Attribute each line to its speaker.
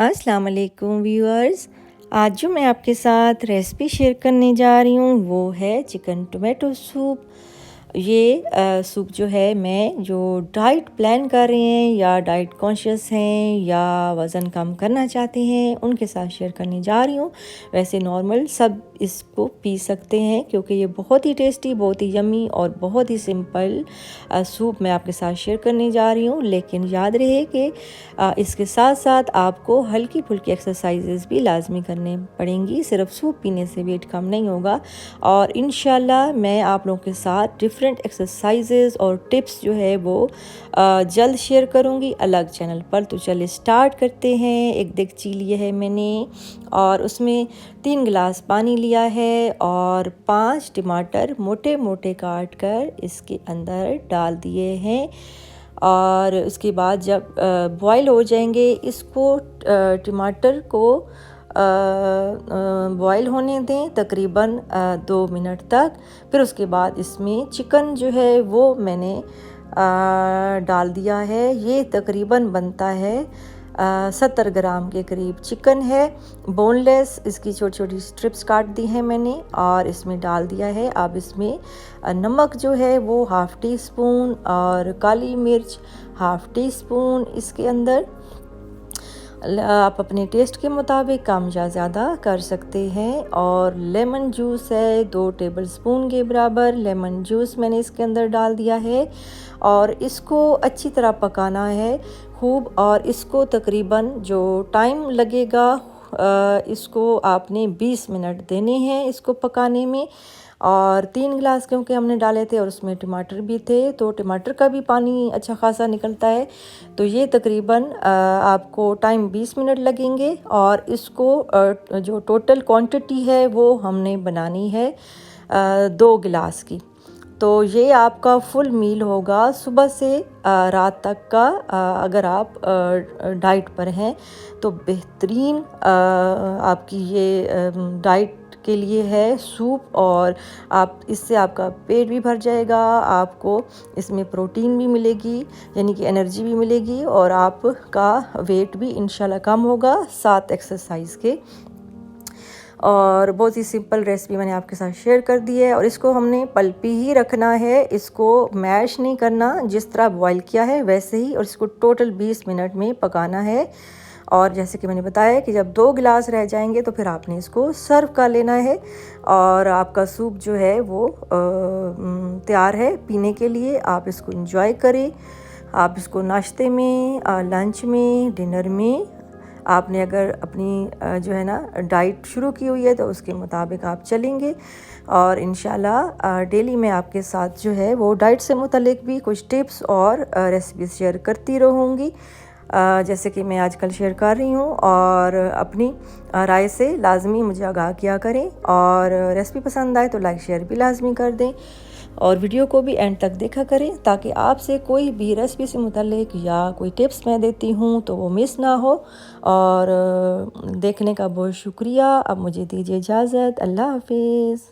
Speaker 1: अस्सलाम वालेकुम व्यूअर्स। आज जो मैं आपके साथ रेसिपी शेयर करने जा रही हूँ वो है चिकन टोमेटो सूप। ये सूप जो है मैं जो डाइट प्लान कर रहे हैं या डाइट कॉन्शियस हैं या वज़न कम करना चाहते हैं उनके साथ शेयर करने जा रही हूँ। वैसे नॉर्मल सब इसको पी सकते हैं क्योंकि ये बहुत ही टेस्टी, बहुत ही यम्मी और बहुत ही सिंपल सूप मैं आपके साथ शेयर करने जा रही हूँ। लेकिन याद रहे कि इसके साथ साथ आपको हल्की फुल्की एक्सरसाइजेज़ भी लाजमी करने पड़ेंगी। सिर्फ सूप पीने से वेट कम नहीं होगा। और इंशाल्लाह मैं आप लोगों के साथ डिफरेंट एक्सरसाइजेज़ और टिप्स जो है वो जल्द शेयर करूँगी अलग चैनल पर। तो चलिए स्टार्ट करते हैं। एक देगची लिए है मैंने और उसमें 3 गिलास पानी लिया है और 5 टमाटर मोटे मोटे काट कर इसके अंदर डाल दिए हैं। और उसके बाद जब बॉयल हो जाएंगे इसको टमाटर को बॉयल होने दें तकरीबन 2 मिनट तक। फिर उसके बाद इसमें चिकन जो है वो मैंने डाल दिया है। ये तकरीबन बनता है 70 ग्राम के करीब चिकन है, बोनलेस। इसकी छोटी छोटी स्ट्रिप्स काट दी हैं मैंने और इसमें डाल दिया है। अब इसमें नमक जो है वो हाफ़ टी स्पून और काली मिर्च हाफ़ टी स्पून इसके अंदर। आप अपने टेस्ट के मुताबिक कम या ज़्यादा कर सकते हैं। और लेमन जूस है 2 टेबलस्पून के बराबर लेमन जूस मैंने इसके अंदर डाल दिया है और इसको अच्छी तरह पकाना है खूब। और इसको तकरीबन जो टाइम लगेगा इसको आपने 20 मिनट देने हैं इसको पकाने में। और 3 गिलास क्योंकि हमने डाले थे और उसमें टमाटर भी थे तो टमाटर का भी पानी अच्छा खासा निकलता है। तो ये तकरीबन आपको टाइम 20 मिनट लगेंगे। और इसको जो टोटल क्वांटिटी है वो हमने बनानी है 2 गिलास की। तो ये आपका फुल मील होगा सुबह से रात तक का। अगर आप डाइट पर हैं तो बेहतरीन आपकी ये डाइट के लिए है सूप। और आप इससे आपका पेट भी भर जाएगा, आपको इसमें प्रोटीन भी मिलेगी यानी कि एनर्जी भी मिलेगी और आपका वेट भी इंशाल्लाह कम होगा साथ एक्सरसाइज के। और बहुत ही सिंपल रेसिपी मैंने आपके साथ शेयर कर दी है। और इसको हमने पल्पी ही रखना है, इसको मैश नहीं करना, जिस तरह बॉईल किया है वैसे ही। और इसको टोटल 20 मिनट में पकाना है। और जैसे कि मैंने बताया कि जब 2 गिलास रह जाएंगे तो फिर आपने इसको सर्व कर लेना है और आपका सूप जो है वो तैयार है पीने के लिए। आप इसको एंजॉय करें। आप इसको नाश्ते में, लंच में, डिनर में, आपने अगर अपनी जो है ना डाइट शुरू की हुई है तो उसके मुताबिक आप चलेंगे। और इंशाल्लाह डेली मैं आपके साथ जो है वो डाइट से मुतल्लिक भी कुछ टिप्स और रेसिपीज़ शेयर करती रहूँगी जैसे कि मैं आजकल शेयर कर रही हूँ। और अपनी राय से लाजमी मुझे आगाह किया करें। और रेसिपी पसंद आए तो लाइक शेयर भी लाजमी कर दें और वीडियो को भी एंड तक देखा करें ताकि आपसे कोई भी रेसिपी से मुतल्लिक या कोई टिप्स मैं देती हूँ तो वो मिस ना हो। और देखने का बहुत शुक्रिया। अब मुझे दीजिए इजाज़त। अल्लाह हाफिज़।